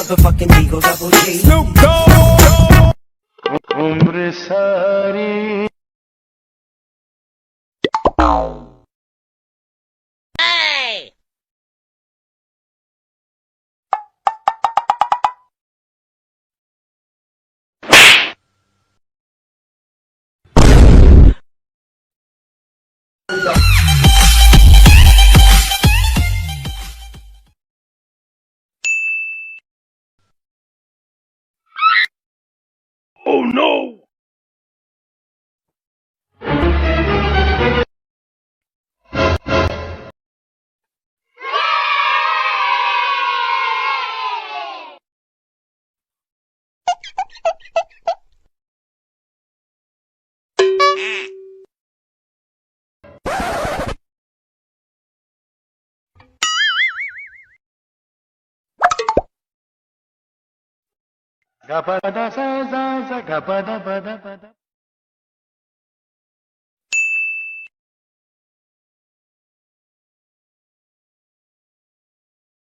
motherfucking Eagle Double G. Snoop Dogg. उम्र सारी Oh no! गपदा सा सा सा गपदा पदा पदा